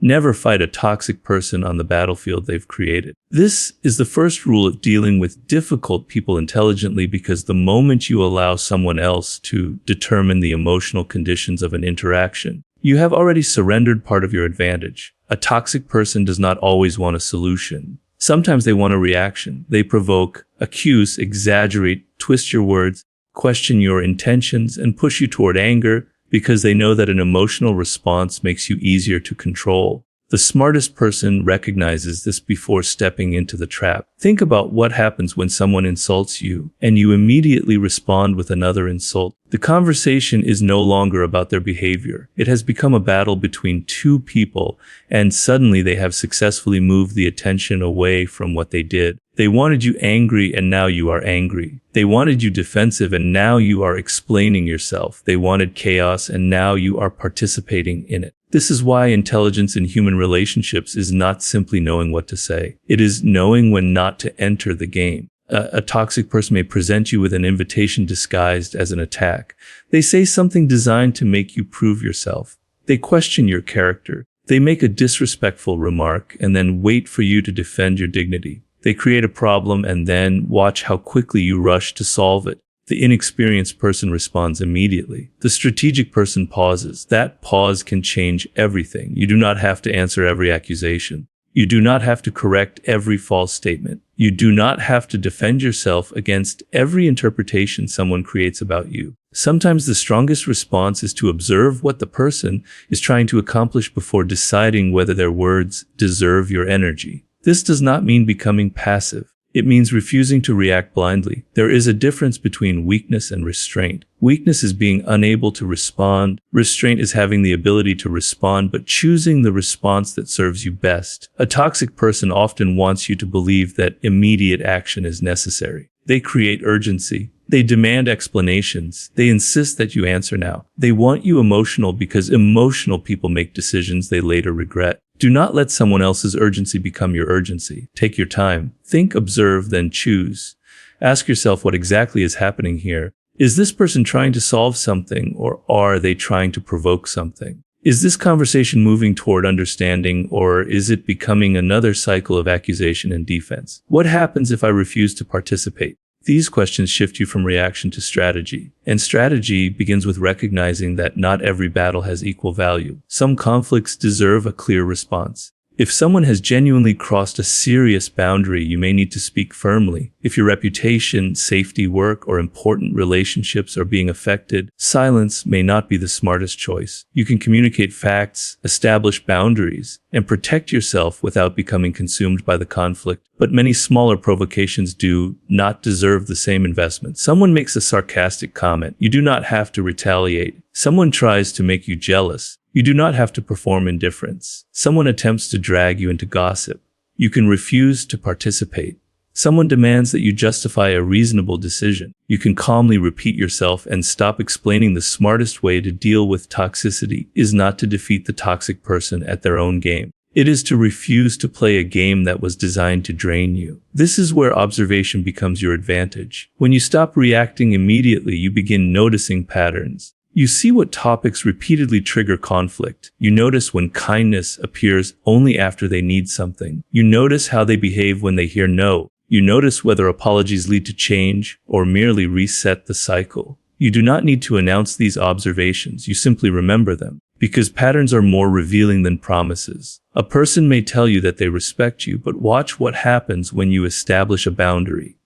Never fight a toxic person on the battlefield they've created. This is the first rule of dealing with difficult people intelligently, because the moment you allow someone else to determine the emotional conditions of an interaction, you have already surrendered part of your advantage. A toxic person does not always want a solution. Sometimes they want a reaction. They provoke, accuse, exaggerate, twist your words, question your intentions, and push you toward anger, because they know that an emotional response makes you easier to control. The smartest person recognizes this before stepping into the trap. Think about what happens when someone insults you and you immediately respond with another insult. The conversation is no longer about their behavior. It has become a battle between two people, and suddenly they have successfully moved the attention away from what they did. They wanted you angry, and now you are angry. They wanted you defensive, and now you are explaining yourself. They wanted chaos, and now you are participating in it. This is why intelligence in human relationships is not simply knowing what to say. It is knowing when not to enter the game. A toxic person may present you with an invitation disguised as an attack. They say something designed to make you prove yourself. They question your character. They make a disrespectful remark and then wait for you to defend your dignity. They create a problem and then watch how quickly you rush to solve it. The inexperienced person responds immediately. The strategic person pauses. That pause can change everything. You do not have to answer every accusation. You do not have to correct every false statement. You do not have to defend yourself against every interpretation someone creates about you. Sometimes the strongest response is to observe what the person is trying to accomplish before deciding whether their words deserve your energy. This does not mean becoming passive. It means refusing to react blindly. There is a difference between weakness and restraint. Weakness is being unable to respond. Restraint is having the ability to respond, but choosing the response that serves you best. A toxic person often wants you to believe that immediate action is necessary. They create urgency. They demand explanations. They insist that you answer now. They want you emotional because emotional people make decisions they later regret. Do not let someone else's urgency become your urgency. Take your time. Think, observe, then choose. Ask yourself what exactly is happening here. Is this person trying to solve something, or are they trying to provoke something? Is this conversation moving toward understanding, or is it becoming another cycle of accusation and defense? What happens if I refuse to participate? These questions shift you from reaction to strategy. And strategy begins with recognizing that not every battle has equal value. Some conflicts deserve a clear response. If someone has genuinely crossed a serious boundary, you may need to speak firmly. If your reputation, safety, work, or important relationships are being affected, silence may not be the smartest choice. You can communicate facts, establish boundaries, and protect yourself without becoming consumed by the conflict. But many smaller provocations do not deserve the same investment. Someone makes a sarcastic comment. You do not have to retaliate. Someone tries to make you jealous. You do not have to perform indifference. Someone attempts to drag you into gossip. You can refuse to participate. Someone demands that you justify a reasonable decision. You can calmly repeat yourself and stop explaining. The smartest way to deal with toxicity is not to defeat the toxic person at their own game. It is to refuse to play a game that was designed to drain you. This is where observation becomes your advantage. When you stop reacting immediately, you begin noticing patterns. You see what topics repeatedly trigger conflict. You notice when kindness appears only after they need something. You notice how they behave when they hear no. You notice whether apologies lead to change or merely reset the cycle. You do not need to announce these observations. You simply remember them, because patterns are more revealing than promises. A person may tell you that they respect you, but watch what happens when you establish a boundary.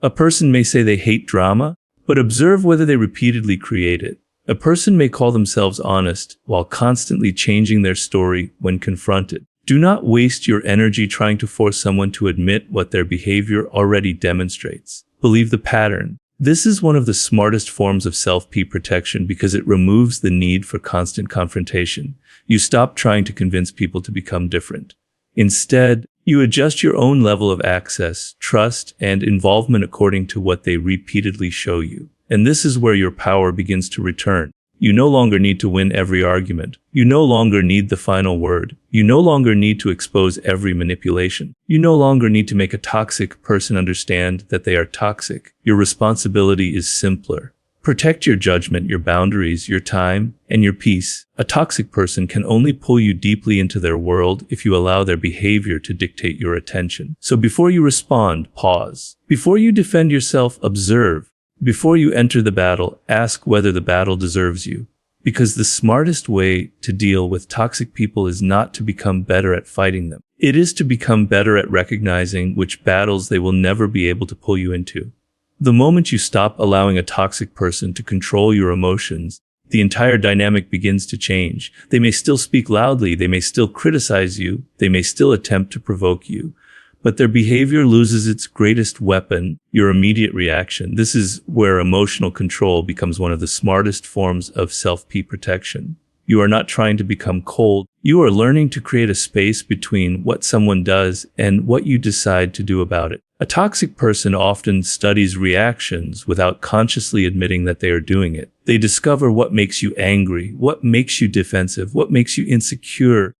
A person may say they hate drama, but observe whether they repeatedly create it. A person may call themselves honest while constantly changing their story when confronted. Do not waste your energy trying to force someone to admit what their behavior already demonstrates. Believe the pattern. This is one of the smartest forms of self-protection because it removes the need for constant confrontation. You stop trying to convince people to become different. Instead, you adjust your own level of access, trust, and involvement according to what they repeatedly show you. And this is where your power begins to return. You no longer need to win every argument. You no longer need the final word. You no longer need to expose every manipulation. You no longer need to make a toxic person understand that they are toxic. Your responsibility is simpler. Protect your judgment, your boundaries, your time, and your peace. A toxic person can only pull you deeply into their world if you allow their behavior to dictate your attention. So before you respond, pause. Before you defend yourself, observe. Before you enter the battle, ask whether the battle deserves you. Because the smartest way to deal with toxic people is not to become better at fighting them. It is to become better at recognizing which battles they will never be able to pull you into. The moment you stop allowing a toxic person to control your emotions, the entire dynamic begins to change. They may still speak loudly, they may still criticize you, they may still attempt to provoke you, but their behavior loses its greatest weapon, your immediate reaction. This is where emotional control becomes one of the smartest forms of self-protection. You are not trying to become cold. You are learning to create a space between what someone does and what you decide to do about it. A toxic person often studies reactions without consciously admitting that they are doing it. They discover what makes you angry, what makes you defensive, what makes you insecure,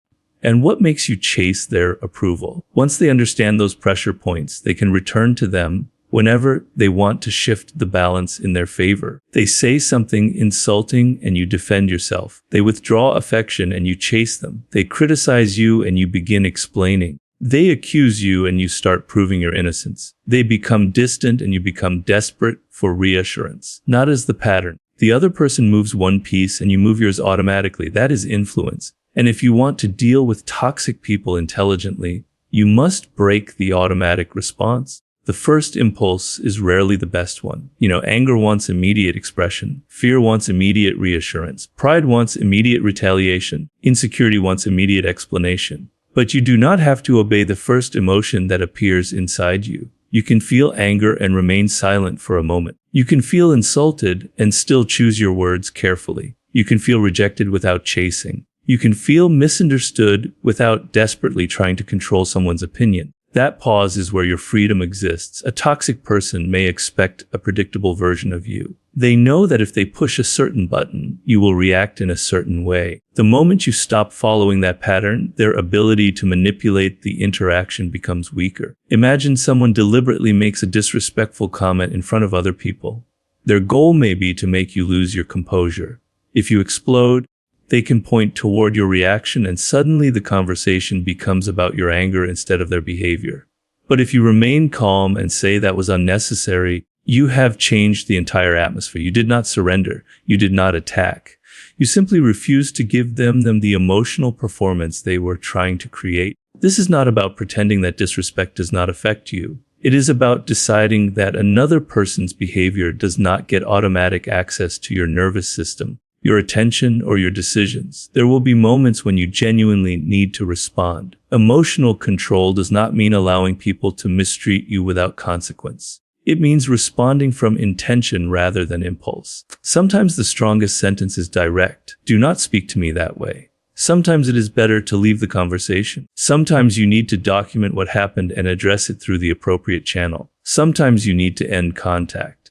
and what makes you chase their approval. Once they understand those pressure points, they can return to them whenever they want to shift the balance in their favor. They say something insulting and you defend yourself. They withdraw affection and you chase them. They criticize you and you begin explaining. They accuse you and you start proving your innocence. They become distant and you become desperate for reassurance. Not as the pattern. The other person moves one piece and you move yours automatically. That is influence. And if you want to deal with toxic people intelligently, you must break the automatic response. The first impulse is rarely the best one. Anger wants immediate expression. Fear wants immediate reassurance. Pride wants immediate retaliation. Insecurity wants immediate explanation. But you do not have to obey the first emotion that appears inside you. You can feel anger and remain silent for a moment. You can feel insulted and still choose your words carefully. You can feel rejected without chasing. You can feel misunderstood without desperately trying to control someone's opinion. That pause is where your freedom exists. A toxic person may expect a predictable version of you. They know that if they push a certain button, you will react in a certain way. The moment you stop following that pattern, their ability to manipulate the interaction becomes weaker. Imagine someone deliberately makes a disrespectful comment in front of other people. Their goal may be to make you lose your composure. If you explode, they can point toward your reaction and suddenly the conversation becomes about your anger instead of their behavior. But if you remain calm and say that was unnecessary, you have changed the entire atmosphere. You did not surrender. You did not attack. You simply refused to give them the emotional performance they were trying to create. This is not about pretending that disrespect does not affect you. It is about deciding that another person's behavior does not get automatic access to your nervous system, your attention, or your decisions. There will be moments when you genuinely need to respond. Emotional control does not mean allowing people to mistreat you without consequence. It means responding from intention rather than impulse. Sometimes the strongest sentence is direct. Do not speak to me that way. Sometimes it is better to leave the conversation. Sometimes you need to document what happened and address it through the appropriate channel. Sometimes you need to end contact.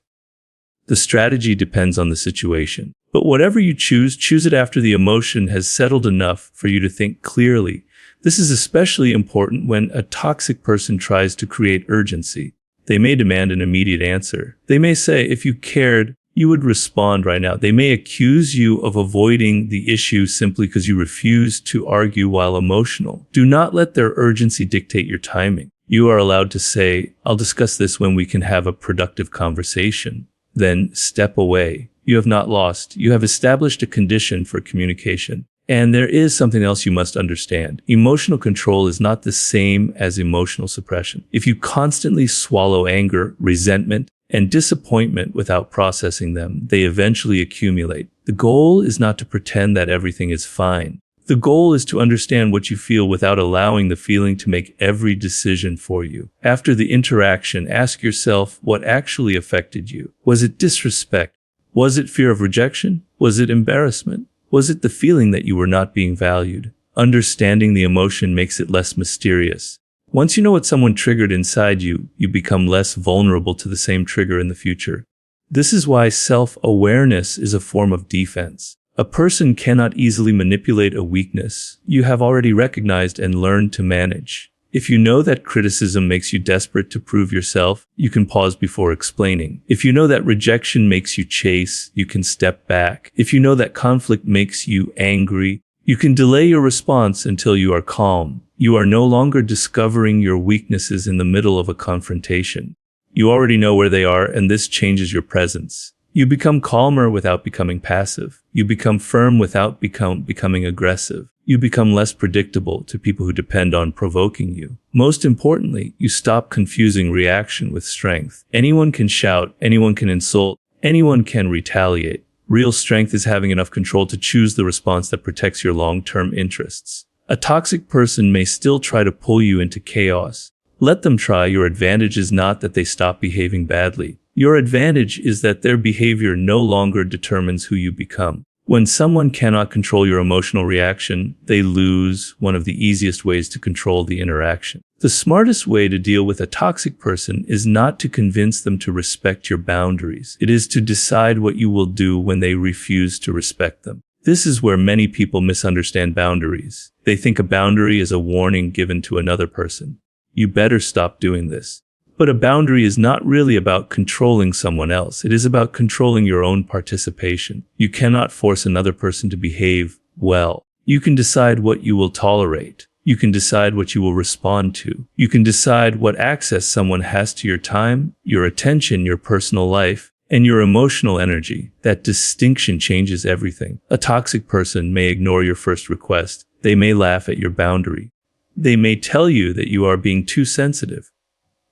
The strategy depends on the situation. But whatever you choose it after the emotion has settled enough for you to think clearly. This is especially important when a toxic person tries to create urgency. They may demand an immediate answer. They may say, if you cared, you would respond right now. They may accuse you of avoiding the issue simply because you refuse to argue while emotional. Do not let their urgency dictate your timing. You are allowed to say, I'll discuss this when we can have a productive conversation. Then step away. You have not lost. You have established a condition for communication. And there is something else you must understand. Emotional control is not the same as emotional suppression. If you constantly swallow anger, resentment, and disappointment without processing them, they eventually accumulate. The goal is not to pretend that everything is fine. The goal is to understand what you feel without allowing the feeling to make every decision for you. After the interaction, ask yourself what actually affected you. Was it disrespect? Was it fear of rejection? Was it embarrassment? Was it the feeling that you were not being valued? Understanding the emotion makes it less mysterious. Once you know what someone triggered inside you, you become less vulnerable to the same trigger in the future. This is why self-awareness is a form of defense. A person cannot easily manipulate a weakness you have already recognized and learned to manage. If you know that criticism makes you desperate to prove yourself, you can pause before explaining. If you know that rejection makes you chase, you can step back. If you know that conflict makes you angry, you can delay your response until you are calm. You are no longer discovering your weaknesses in the middle of a confrontation. You already know where they are, and this changes your presence. You become calmer without becoming passive. You become firm without becoming aggressive. You become less predictable to people who depend on provoking you. Most importantly, you stop confusing reaction with strength. Anyone can shout, anyone can insult, anyone can retaliate. Real strength is having enough control to choose the response that protects your long-term interests. A toxic person may still try to pull you into chaos. Let them try. Your advantage is not that they stop behaving badly. Your advantage is that their behavior no longer determines who you become. When someone cannot control your emotional reaction, they lose one of the easiest ways to control the interaction. The smartest way to deal with a toxic person is not to convince them to respect your boundaries. It is to decide what you will do when they refuse to respect them. This is where many people misunderstand boundaries. They think a boundary is a warning given to another person. You better stop doing this. But a boundary is not really about controlling someone else. It is about controlling your own participation. You cannot force another person to behave well. You can decide what you will tolerate. You can decide what you will respond to. You can decide what access someone has to your time, your attention, your personal life, and your emotional energy. That distinction changes everything. A toxic person may ignore your first request. They may laugh at your boundary. They may tell you that you are being too sensitive.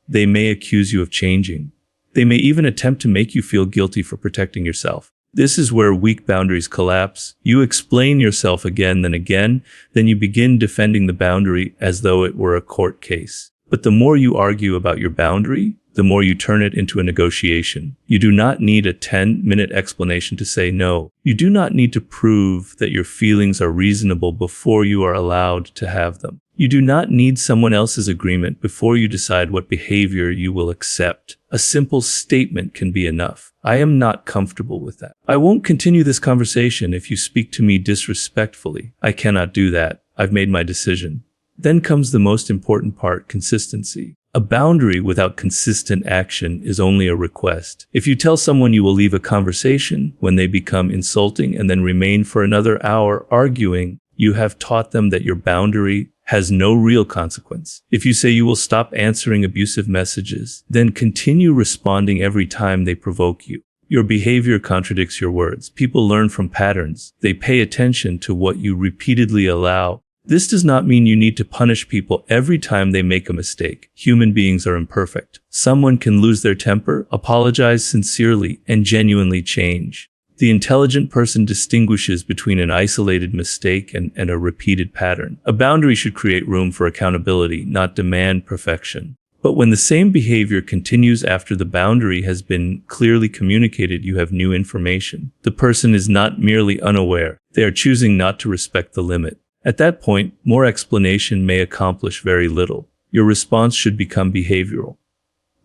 They may accuse you of changing. They may even attempt to make you feel guilty for protecting yourself. This is where weak boundaries collapse. You explain yourself again and again, then you begin defending the boundary as though it were a court case. But the more you argue about your boundary, the more you turn it into a negotiation. You do not need a 10-minute explanation to say no. You do not need to prove that your feelings are reasonable before you are allowed to have them. You do not need someone else's agreement before you decide what behavior you will accept. A simple statement can be enough. I am not comfortable with that. I won't continue this conversation if you speak to me disrespectfully. I cannot do that. I've made my decision. Then comes the most important part, consistency. A boundary without consistent action is only a request. If you tell someone you will leave a conversation when they become insulting and then remain for another hour arguing, you have taught them that your boundary has no real consequence. If you say you will stop answering abusive messages, then continue responding every time they provoke you. Your behavior contradicts your words. People learn from patterns. They pay attention to what you repeatedly allow. This does not mean you need to punish people every time they make a mistake. Human beings are imperfect. Someone can lose their temper, apologize sincerely, and genuinely change. The intelligent person distinguishes between an isolated mistake and a repeated pattern. A boundary should create room for accountability, not demand perfection. But when the same behavior continues after the boundary has been clearly communicated, you have new information. The person is not merely unaware. They are choosing not to respect the limit. At that point, more explanation may accomplish very little. Your response should become behavioral.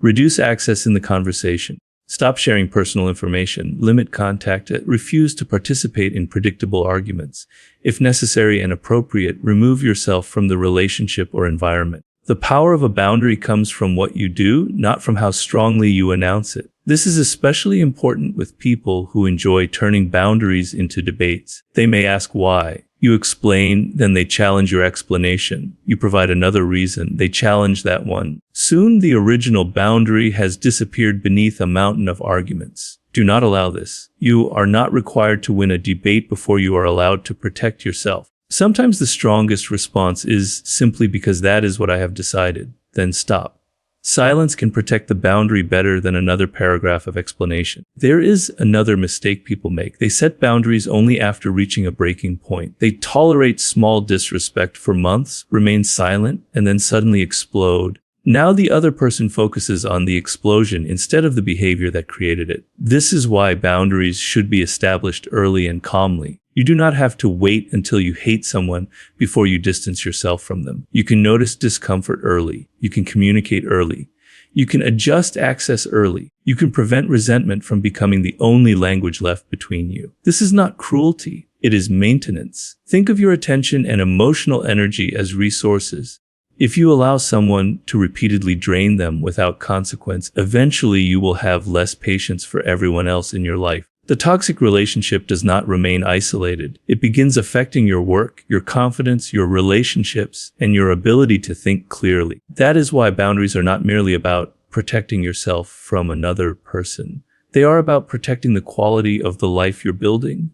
Reduce access in the conversation. Stop sharing personal information, limit contact, refuse to participate in predictable arguments. If necessary and appropriate, remove yourself from the relationship or environment. The power of a boundary comes from what you do, not from how strongly you announce it. This is especially important with people who enjoy turning boundaries into debates. They may ask why. You explain, then they challenge your explanation. You provide another reason, they challenge that one. Soon the original boundary has disappeared beneath a mountain of arguments. Do not allow this. You are not required to win a debate before you are allowed to protect yourself. Sometimes the strongest response is simply because that is what I have decided. Then stop. Silence can protect the boundary better than another paragraph of explanation. There is another mistake people make. They set boundaries only after reaching a breaking point. They tolerate small disrespect for months, remain silent, and then suddenly explode. Now the other person focuses on the explosion instead of the behavior that created it. This is why boundaries should be established early and calmly. You do not have to wait until you hate someone before you distance yourself from them. You can notice discomfort early. You can communicate early. You can adjust access early. You can prevent resentment from becoming the only language left between you. This is not cruelty. It is maintenance. Think of your attention and emotional energy as resources. If you allow someone to repeatedly drain them without consequence, eventually you will have less patience for everyone else in your life. The toxic relationship does not remain isolated. It begins affecting your work, your confidence, your relationships, and your ability to think clearly. That is why boundaries are not merely about protecting yourself from another person. They are about protecting the quality of the life you're building.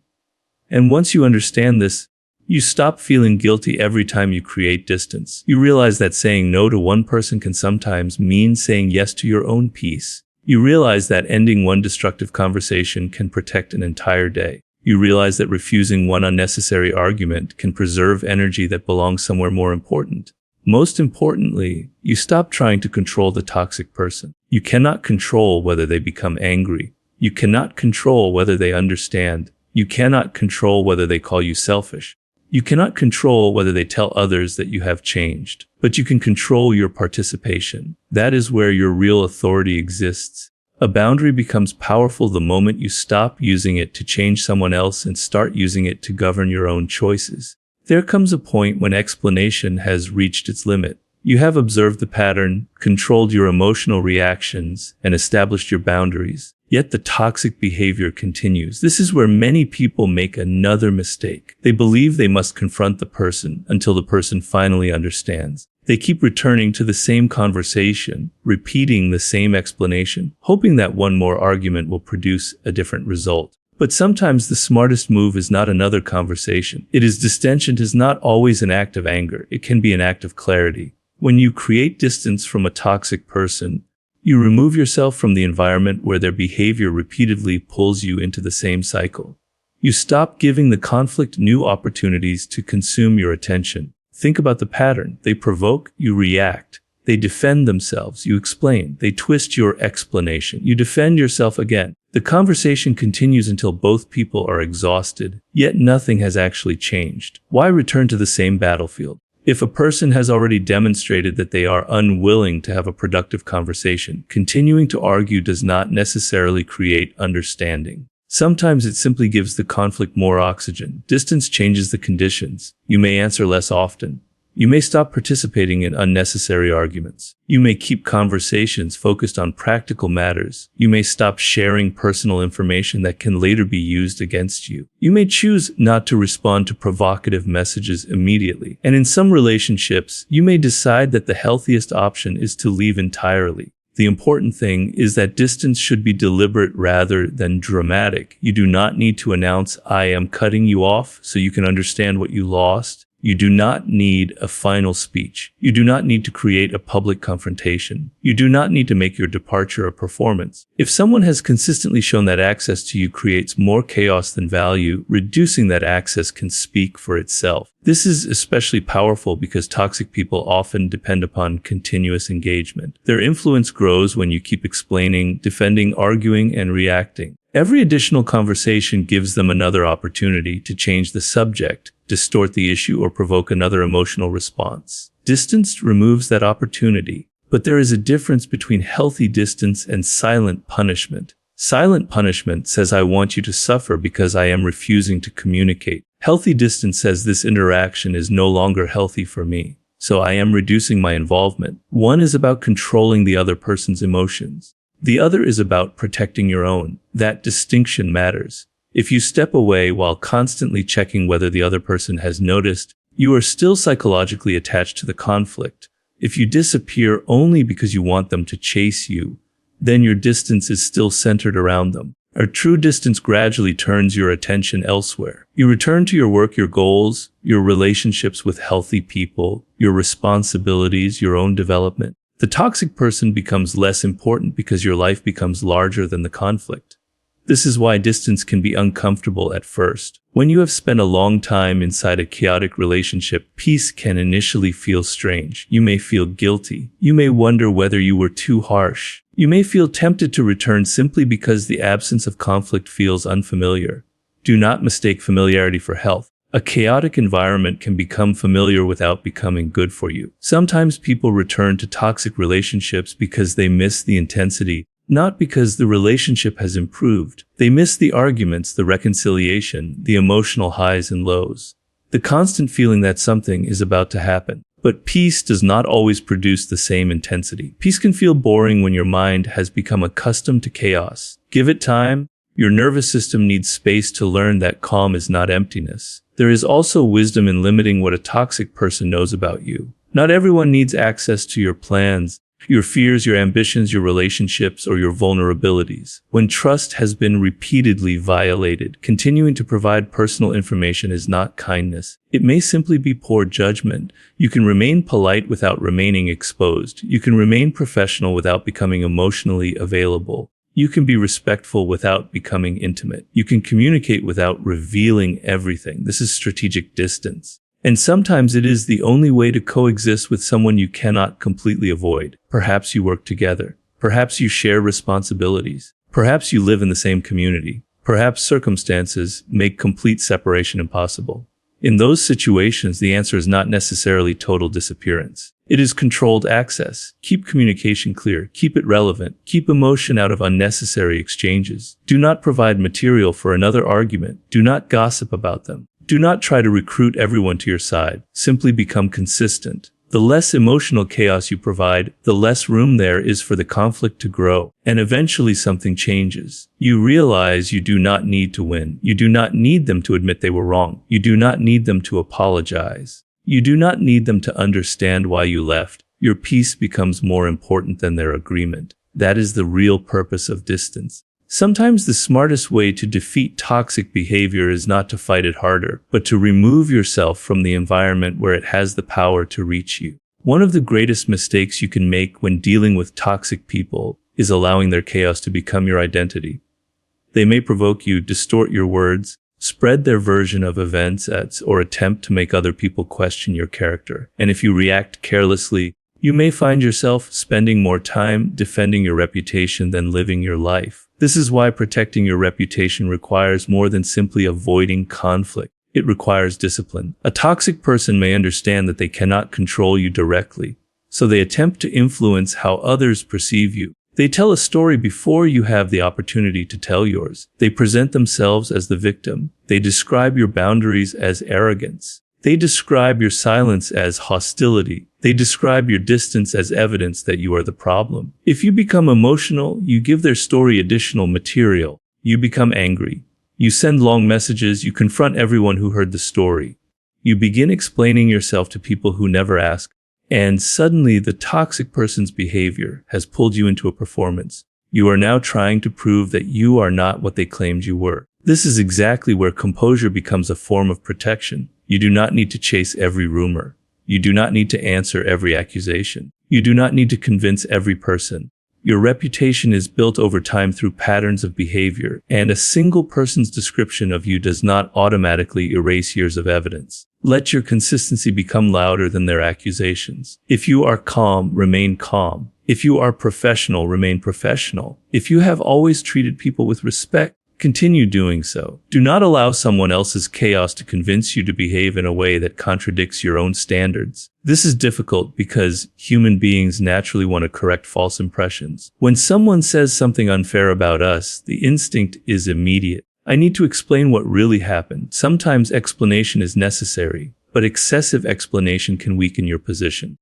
And once you understand this, you stop feeling guilty every time you create distance. You realize that saying no to one person can sometimes mean saying yes to your own peace. You realize that ending one destructive conversation can protect an entire day. You realize that refusing one unnecessary argument can preserve energy that belongs somewhere more important. Most importantly, you stop trying to control the toxic person. You cannot control whether they become angry. You cannot control whether they understand. You cannot control whether they call you selfish. You cannot control whether they tell others that you have changed, but you can control your participation. That is where your real authority exists. A boundary becomes powerful the moment you stop using it to change someone else and start using it to govern your own choices. There comes a point when explanation has reached its limit. You have observed the pattern, controlled your emotional reactions, and established your boundaries. Yet the toxic behavior continues. This is where many people make another mistake. They believe they must confront the person until the person finally understands. They keep returning to the same conversation, repeating the same explanation, hoping that one more argument will produce a different result. But sometimes the smartest move is not another conversation. Distension is not always an act of anger. It can be an act of clarity. When you create distance from a toxic person, you remove yourself from the environment where their behavior repeatedly pulls you into the same cycle. You stop giving the conflict new opportunities to consume your attention. Think about the pattern. They provoke, you react. They defend themselves, you explain. They twist your explanation, you defend yourself again. The conversation continues until both people are exhausted, yet nothing has actually changed. Why return to the same battlefield? If a person has already demonstrated that they are unwilling to have a productive conversation, continuing to argue does not necessarily create understanding. Sometimes it simply gives the conflict more oxygen. Distance changes the conditions. You may answer less often. You may stop participating in unnecessary arguments. You may keep conversations focused on practical matters. You may stop sharing personal information that can later be used against you. You may choose not to respond to provocative messages immediately. And in some relationships, you may decide that the healthiest option is to leave entirely. The important thing is that distance should be deliberate rather than dramatic. You do not need to announce, "I am cutting you off," so you can understand what you lost. You do not need a final speech. You do not need to create a public confrontation. You do not need to make your departure a performance. If someone has consistently shown that access to you creates more chaos than value, reducing that access can speak for itself. This is especially powerful because toxic people often depend upon continuous engagement. Their influence grows when you keep explaining, defending, arguing, and reacting. Every additional conversation gives them another opportunity to change the subject, distort the issue, or provoke another emotional response. Distance removes that opportunity. But there is a difference between healthy distance and silent punishment. Silent punishment says, "I want you to suffer because I am refusing to communicate." Healthy distance says, "This interaction is no longer healthy for me, so I am reducing my involvement." One is about controlling the other person's emotions. The other is about protecting your own. That distinction matters. If you step away while constantly checking whether the other person has noticed, you are still psychologically attached to the conflict. If you disappear only because you want them to chase you, then your distance is still centered around them. A true distance gradually turns your attention elsewhere. You return to your work, your goals, your relationships with healthy people, your responsibilities, your own development. The toxic person becomes less important because your life becomes larger than the conflict. This is why distance can be uncomfortable at first. When you have spent a long time inside a chaotic relationship, peace can initially feel strange. You may feel guilty. You may wonder whether you were too harsh. You may feel tempted to return simply because the absence of conflict feels unfamiliar. Do not mistake familiarity for health. A chaotic environment can become familiar without becoming good for you. Sometimes people return to toxic relationships because they miss the intensity, not because the relationship has improved. They miss the arguments, the reconciliation, the emotional highs and lows, the constant feeling that something is about to happen. But peace does not always produce the same intensity. Peace can feel boring when your mind has become accustomed to chaos. Give it time. Your nervous system needs space to learn that calm is not emptiness. There is also wisdom in limiting what a toxic person knows about you. Not everyone needs access to your plans, your fears, your ambitions, your relationships, or your vulnerabilities. When trust has been repeatedly violated, continuing to provide personal information is not kindness. It may simply be poor judgment. You can remain polite without remaining exposed. You can remain professional without becoming emotionally available. You can be respectful without becoming intimate. You can communicate without revealing everything. This is strategic distance. And sometimes it is the only way to coexist with someone you cannot completely avoid. Perhaps you work together. Perhaps you share responsibilities. Perhaps you live in the same community. Perhaps circumstances make complete separation impossible. In those situations, the answer is not necessarily total disappearance. It is controlled access. Keep communication clear. Keep it relevant. Keep emotion out of unnecessary exchanges. Do not provide material for another argument. Do not gossip about them. Do not try to recruit everyone to your side. Simply become consistent. The less emotional chaos you provide, the less room there is for the conflict to grow. And eventually something changes. You realize you do not need to win. You do not need them to admit they were wrong. You do not need them to apologize. You do not need them to understand why you left. Your peace becomes more important than their agreement. That is the real purpose of distance. Sometimes the smartest way to defeat toxic behavior is not to fight it harder, but to remove yourself from the environment where it has the power to reach you. One of the greatest mistakes you can make when dealing with toxic people is allowing their chaos to become your identity. They may provoke you, distort your words, spread their version of events, or attempt to make other people question your character. And if you react carelessly, you may find yourself spending more time defending your reputation than living your life. This is why protecting your reputation requires more than simply avoiding conflict. It requires discipline. A toxic person may understand that they cannot control you directly, so they attempt to influence how others perceive you. They tell a story before you have the opportunity to tell yours. They present themselves as the victim. They describe your boundaries as arrogance. They describe your silence as hostility. They describe your distance as evidence that you are the problem. If you become emotional, you give their story additional material. You become angry. You send long messages. You confront everyone who heard the story. You begin explaining yourself to people who never ask. And suddenly the toxic person's behavior has pulled you into a performance. You are now trying to prove that you are not what they claimed you were. This is exactly where composure becomes a form of protection. You do not need to chase every rumor. You do not need to answer every accusation. You do not need to convince every person. Your reputation is built over time through patterns of behavior, and a single person's description of you does not automatically erase years of evidence. Let your consistency become louder than their accusations. If you are calm, remain calm. If you are professional, remain professional. If you have always treated people with respect, continue doing so. Do not allow someone else's chaos to convince you to behave in a way that contradicts your own standards. This is difficult because human beings naturally want to correct false impressions. When someone says something unfair about us, the instinct is immediate. I need to explain what really happened. Sometimes explanation is necessary, but excessive explanation can weaken your position.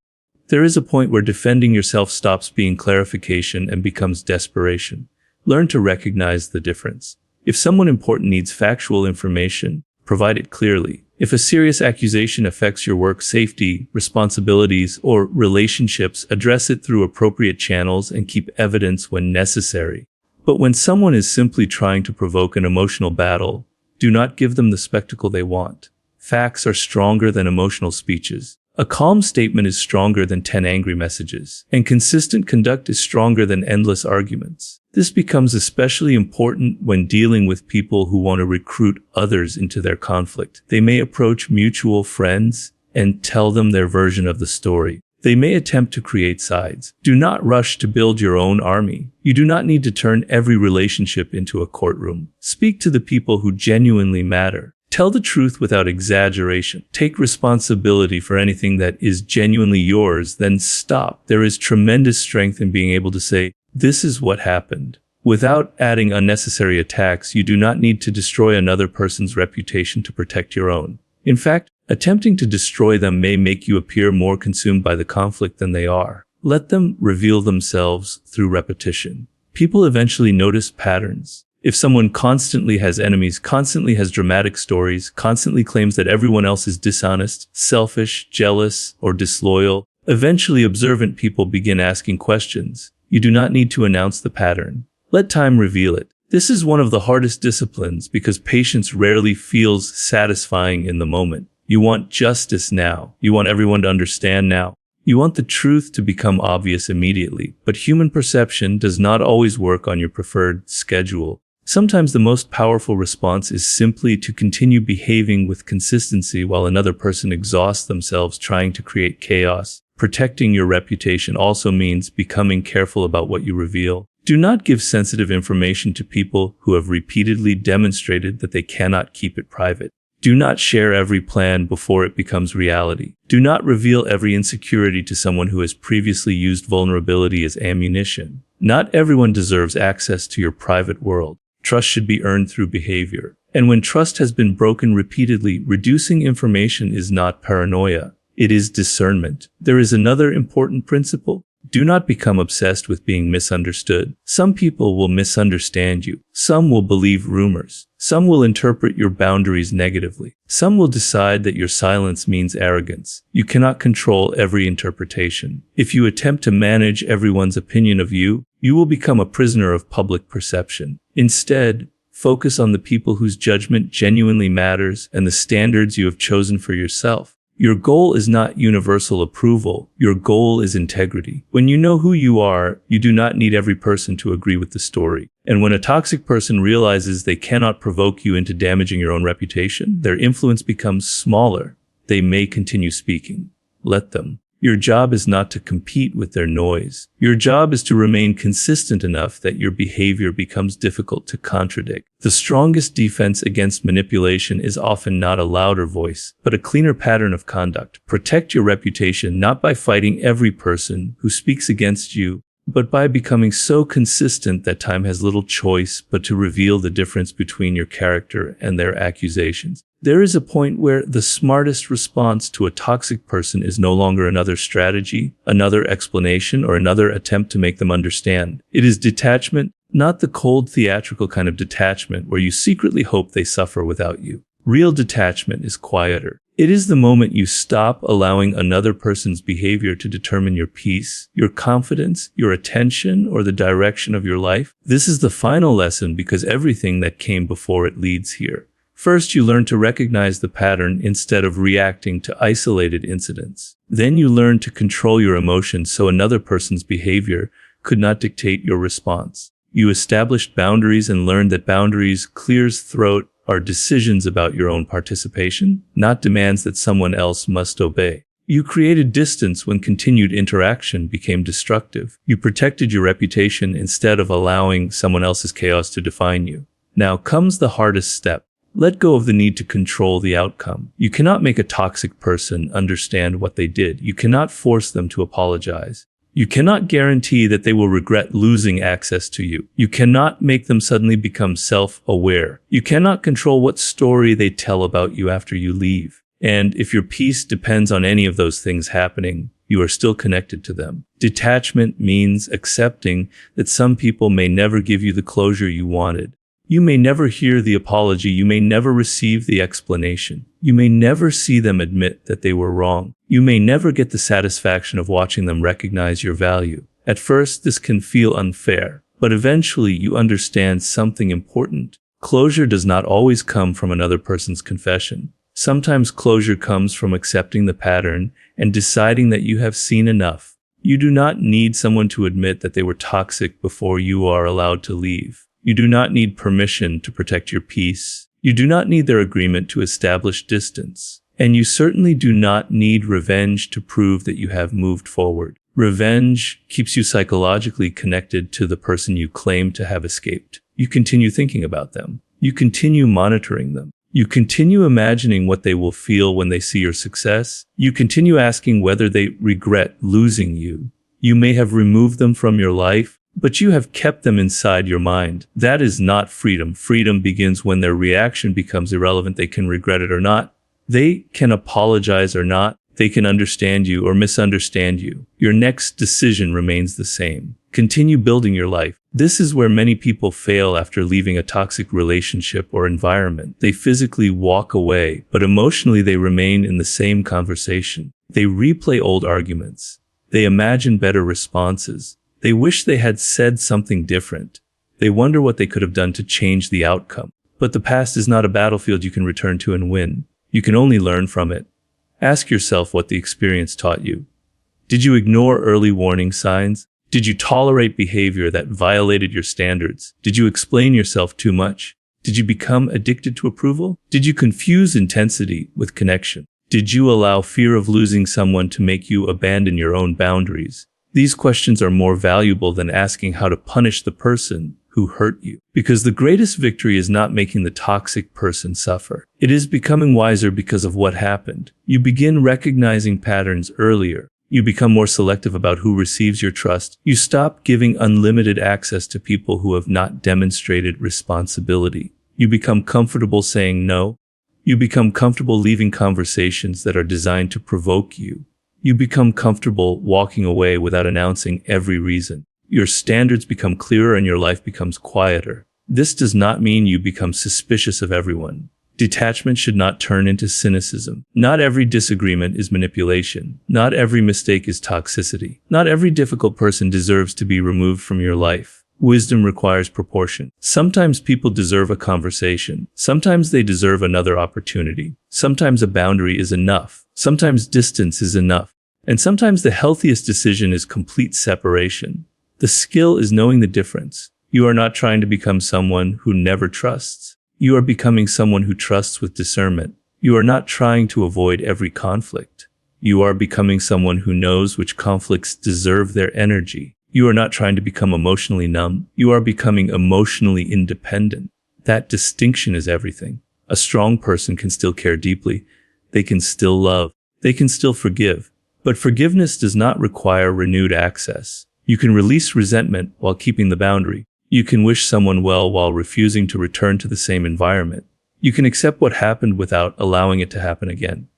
There is a point where defending yourself stops being clarification and becomes desperation. Learn to recognize the difference. If someone important needs factual information, provide it clearly. If a serious accusation affects your work safety, responsibilities, or relationships, address it through appropriate channels and keep evidence when necessary. But when someone is simply trying to provoke an emotional battle, do not give them the spectacle they want. Facts are stronger than emotional speeches. A calm statement is stronger than 10 angry messages, and consistent conduct is stronger than endless arguments. This becomes especially important when dealing with people who want to recruit others into their conflict. They may approach mutual friends and tell them their version of the story. They may attempt to create sides. Do not rush to build your own army. You do not need to turn every relationship into a courtroom. Speak to the people who genuinely matter. Tell the truth without exaggeration. Take responsibility for anything that is genuinely yours, then stop. There is tremendous strength in being able to say, "This is what happened." Without adding unnecessary attacks, you do not need to destroy another person's reputation to protect your own. In fact, Attempting to destroy them may make you appear more consumed by the conflict than they are. Let them reveal themselves through repetition. People eventually notice patterns. If someone constantly has enemies, constantly has dramatic stories, constantly claims that everyone else is dishonest, selfish, jealous, or disloyal, eventually observant people begin asking questions. You do not need to announce the pattern. Let time reveal it. This is one of the hardest disciplines because patience rarely feels satisfying in the moment. You want justice now. You want everyone to understand now. You want the truth to become obvious immediately, but human perception does not always work on your preferred schedule. Sometimes the most powerful response is simply to continue behaving with consistency while another person exhausts themselves trying to create chaos. Protecting your reputation also means becoming careful about what you reveal. Do not give sensitive information to people who have repeatedly demonstrated that they cannot keep it private. Do not share every plan before it becomes reality. Do not reveal every insecurity to someone who has previously used vulnerability as ammunition. Not everyone deserves access to your private world. Trust should be earned through behavior. And when trust has been broken repeatedly, reducing information is not paranoia. It is discernment. There is another important principle. Do not become obsessed with being misunderstood. Some people will misunderstand you. Some will believe rumors. Some will interpret your boundaries negatively. Some will decide that your silence means arrogance. You cannot control every interpretation. If you attempt to manage everyone's opinion of you, you will become a prisoner of public perception. Instead, focus on the people whose judgment genuinely matters and the standards you have chosen for yourself. Your goal is not universal approval. Your goal is integrity. When you know who you are, you do not need every person to agree with the story. And when a toxic person realizes they cannot provoke you into damaging your own reputation, their influence becomes smaller. They may continue speaking. Let them. Your job is not to compete with their noise. Your job is to remain consistent enough that your behavior becomes difficult to contradict. The strongest defense against manipulation is often not a louder voice, but a cleaner pattern of conduct. Protect your reputation not by fighting every person who speaks against you, but by becoming so consistent that time has little choice but to reveal the difference between your character and their accusations. There is a point where the smartest response to a toxic person is no longer another strategy, another explanation, or another attempt to make them understand. It is detachment, not the cold theatrical kind of detachment where you secretly hope they suffer without you. Real detachment is quieter. It is the moment you stop allowing another person's behavior to determine your peace, your confidence, your attention, or the direction of your life. This is the final lesson because everything that came before it leads here. First, you learn to recognize the pattern instead of reacting to isolated incidents. Then you learn to control your emotions so another person's behavior could not dictate your response. You established boundaries and learned that boundaries clears throat are decisions about your own participation, not demands that someone else must obey. You created distance when continued interaction became destructive. You protected your reputation instead of allowing someone else's chaos to define you. Now comes the hardest step. Let go of the need to control the outcome. You cannot make a toxic person understand what they did. You cannot force them to apologize. You cannot guarantee that they will regret losing access to you. You cannot make them suddenly become self-aware. You cannot control what story they tell about you after you leave. And if your peace depends on any of those things happening, you are still connected to them. Detachment means accepting that some people may never give you the closure you wanted. You may never hear the apology. You may never receive the explanation. You may never see them admit that they were wrong. You may never get the satisfaction of watching them recognize your value. At first, this can feel unfair, but eventually you understand something important. Closure does not always come from another person's confession. Sometimes closure comes from accepting the pattern and deciding that you have seen enough. You do not need someone to admit that they were toxic before you are allowed to leave. You do not need permission to protect your peace. You do not need their agreement to establish distance. And you certainly do not need revenge to prove that you have moved forward. Revenge keeps you psychologically connected to the person you claim to have escaped. You continue thinking about them. You continue monitoring them. You continue imagining what they will feel when they see your success. You continue asking whether they regret losing you. You may have removed them from your life, but you have kept them inside your mind. That is not freedom. Freedom begins when their reaction becomes irrelevant. They can regret it or not. They can apologize or not. They can understand you or misunderstand you. Your next decision remains the same. Continue building your life. This is where many people fail after leaving a toxic relationship or environment. They physically walk away, but emotionally they remain in the same conversation. They replay old arguments. They imagine better responses. They wish they had said something different. They wonder what they could have done to change the outcome. But the past is not a battlefield you can return to and win. You can only learn from it. Ask yourself what the experience taught you. Did you ignore early warning signs? Did you tolerate behavior that violated your standards? Did you explain yourself too much? Did you become addicted to approval? Did you confuse intensity with connection? Did you allow fear of losing someone to make you abandon your own boundaries? These questions are more valuable than asking how to punish the person who hurt you. Because the greatest victory is not making the toxic person suffer. It is becoming wiser because of what happened. You begin recognizing patterns earlier. You become more selective about who receives your trust. You stop giving unlimited access to people who have not demonstrated responsibility. You become comfortable saying no. You become comfortable leaving conversations that are designed to provoke you. You become comfortable walking away without announcing every reason. Your standards become clearer and your life becomes quieter. This does not mean you become suspicious of everyone. Detachment should not turn into cynicism. Not every disagreement is manipulation. Not every mistake is toxicity. Not every difficult person deserves to be removed from your life. Wisdom requires proportion. Sometimes people deserve a conversation. Sometimes they deserve another opportunity. Sometimes a boundary is enough. Sometimes distance is enough. And sometimes the healthiest decision is complete separation. The skill is knowing the difference. You are not trying to become someone who never trusts. You are becoming someone who trusts with discernment. You are not trying to avoid every conflict. You are becoming someone who knows which conflicts deserve their energy. You are not trying to become emotionally numb. You are becoming emotionally independent. That distinction is everything. A strong person can still care deeply. They can still love. They can still forgive. But forgiveness does not require renewed access. You can release resentment while keeping the boundary. You can wish someone well while refusing to return to the same environment. You can accept what happened without allowing it to happen again.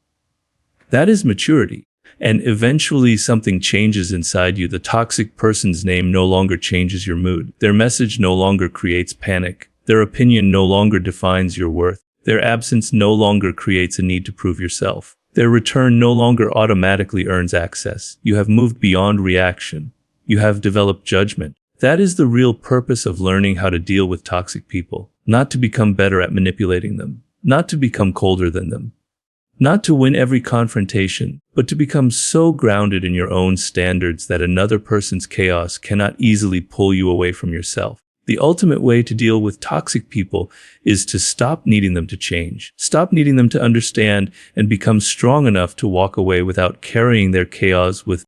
That is maturity. And eventually something changes inside you. The toxic person's name no longer changes your mood. Their message no longer creates panic. Their opinion no longer defines your worth. Their absence no longer creates a need to prove yourself. Their return no longer automatically earns access. You have moved beyond reaction. You have developed judgment. That is the real purpose of learning how to deal with toxic people. Not to become better at manipulating them. Not to become colder than them. Not to win every confrontation, but to become so grounded in your own standards that another person's chaos cannot easily pull you away from yourself. The ultimate way to deal with toxic people is to stop needing them to change. Stop needing them to understand and become strong enough to walk away without carrying their chaos with